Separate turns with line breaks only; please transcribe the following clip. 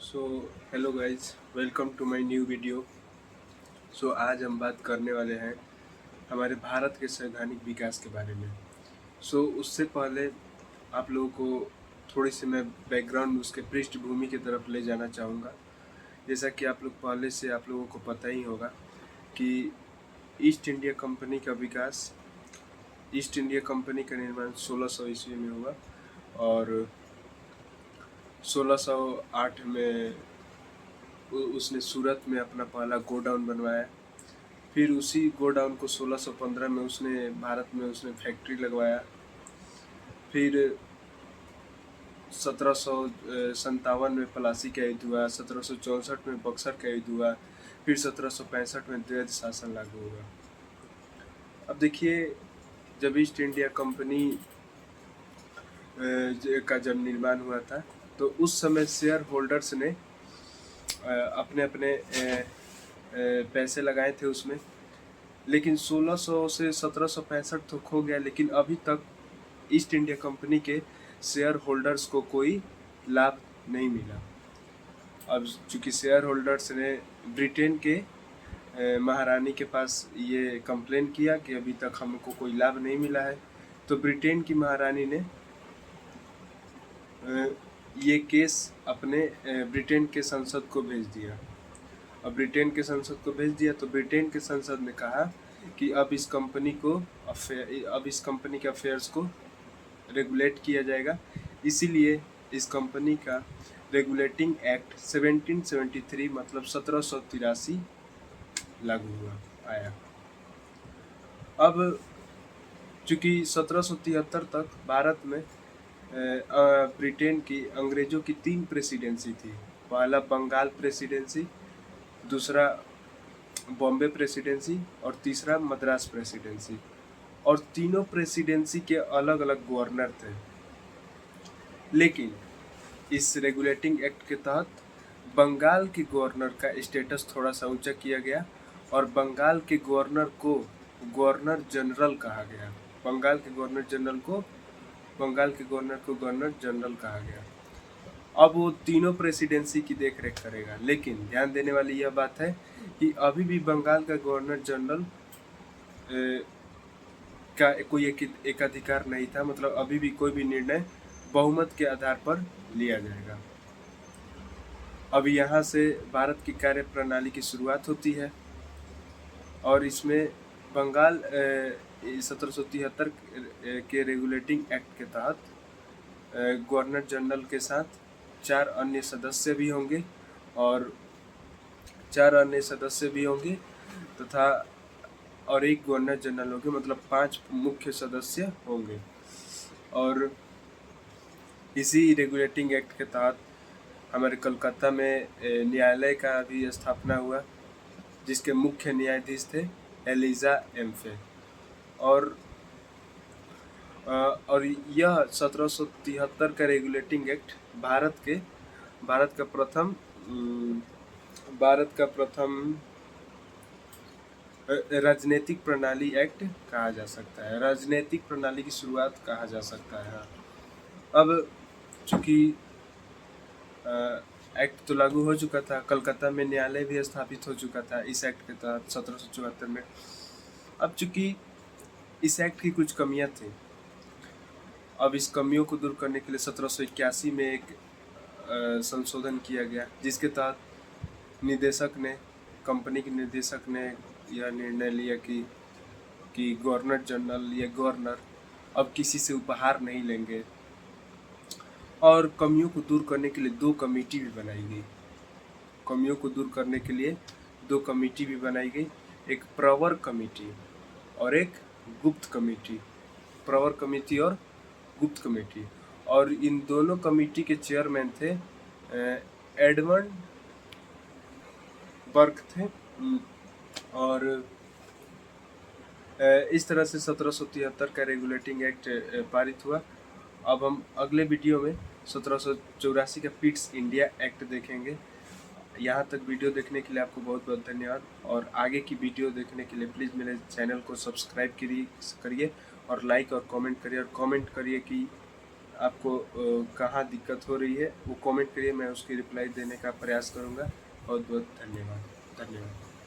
So hello guys, welcome to my new video. आज हम बात करने वाले हैं हमारे भारत के संवैधानिक विकास के बारे में। उससे पहले आप लोगों को थोड़ी सी मैं बैकग्राउंड, उसके पृष्ठभूमि की तरफ ले जाना चाहूँगा। जैसा कि आप लोग पहले से आप लोगों को पता ही होगा कि ईस्ट इंडिया कंपनी का विकास, ईस्ट इंडिया कंपनी का निर्माण 1600 ईस्वी में हुआ और 1608 में उसने सूरत में अपना पहला गोडाउन बनवाया। फिर उसी गोडाउन को 1615 में उसने भारत में उसने फैक्ट्री लगवाया। फिर 1757 में प्लासी का युद्ध हुआ, 1764 में बक्सर का युद्ध हुआ, फिर 1765 में द्वैध शासन लागू हुआ। अब देखिए, जब ईस्ट इंडिया कंपनी का जब निर्माण हुआ था तो उस समय शेयर होल्डर्स ने अपने अपने पैसे लगाए थे उसमें, लेकिन 1600 से 1765 तो खो गया, लेकिन अभी तक ईस्ट इंडिया कंपनी के शेयर होल्डर्स को कोई लाभ नहीं मिला। अब चूंकि शेयर होल्डर्स ने ब्रिटेन के महारानी के पास ये कंप्लेन किया कि अभी तक हमको कोई लाभ नहीं मिला है, तो ब्रिटेन की महारानी ने ये केस अपने ब्रिटेन के संसद को भेज दिया। अब ब्रिटेन के संसद को भेज दिया तो ब्रिटेन के संसद ने कहा कि अब इस कंपनी के अफेयर्स को रेगुलेट किया जाएगा। इसीलिए इस कंपनी का रेगुलेटिंग एक्ट 1773 मतलब 1783 लागू हुआ आया। अब चूंकि 1773 तक भारत में ब्रिटेन की अंग्रेजों की 3 प्रेसिडेंसी थी। पहला बंगाल प्रेसिडेंसी, दूसरा बॉम्बे प्रेसिडेंसी और तीसरा मद्रास प्रेसिडेंसी। और तीनों प्रेसिडेंसी के अलग अलग गवर्नर थे। लेकिन इस रेगुलेटिंग एक्ट के तहत बंगाल के गवर्नर का स्टेटस थोड़ा सा ऊंचा किया गया और बंगाल के गवर्नर को गवर्नर जनरल कहा गया। बंगाल के गवर्नर को गवर्नर जनरल कहा गया। अब वो तीनों प्रेसिडेंसी की देख रेख करेगा। लेकिन ध्यान देने वाली यह बात है कि अभी भी बंगाल का गवर्नर जनरल का कोई एक अधिकार नहीं था। मतलब अभी भी कोई भी निर्णय बहुमत के आधार पर लिया जाएगा। अब यहाँ से भारत की कार्य प्रणाली की शुरुआत होती है और इसमें बंगाल 1773 के रेगुलेटिंग एक्ट के तहत गवर्नर जनरल के साथ 4 अन्य सदस्य भी होंगे तथा और एक गवर्नर जनरल होंगे, मतलब 5 मुख्य सदस्य होंगे। और इसी रेगुलेटिंग एक्ट के तहत हमारे कोलकाता में न्यायालय का भी स्थापना हुआ, जिसके मुख्य न्यायाधीश थे एलिजा एम्फे। और यह 1773 का रेगुलेटिंग एक्ट भारत का प्रथम राजनीतिक प्रणाली एक्ट कहा जा सकता है। राजनीतिक प्रणाली की शुरुआत कहा जा सकता है। अब चूंकि एक्ट तो लागू हो चुका था, कलकत्ता में न्यायालय भी स्थापित हो चुका था इस एक्ट के तहत 1774 में। अब चूंकि इस एक्ट की कुछ कमियां थी, अब इस कमियों को दूर करने के लिए 1781 में एक संशोधन किया गया, जिसके तहत कंपनी के निदेशक ने यह निर्णय लिया कि गवर्नर जनरल या गवर्नर अब किसी से उपहार नहीं लेंगे। और कमियों को दूर करने के लिए 2 कमेटी भी बनाई गई। एक प्रवर कमेटी और एक गुप्त कमेटी। और इन दोनों कमेटी के चेयरमैन थे एडमंड बर्क थे। और इस तरह से 1773 का रेगुलेटिंग एक्ट पारित हुआ। अब हम अगले वीडियो में 1784 का पिट्स इंडिया एक्ट देखेंगे। यहाँ तक वीडियो देखने के लिए आपको बहुत बहुत धन्यवाद। और आगे की वीडियो देखने के लिए प्लीज़ मेरे चैनल को सब्सक्राइब करिए और लाइक और कमेंट करिए कि आपको कहाँ दिक्कत हो रही है वो कमेंट करिए, मैं उसकी रिप्लाई देने का प्रयास करूँगा। बहुत बहुत धन्यवाद। धन्यवाद।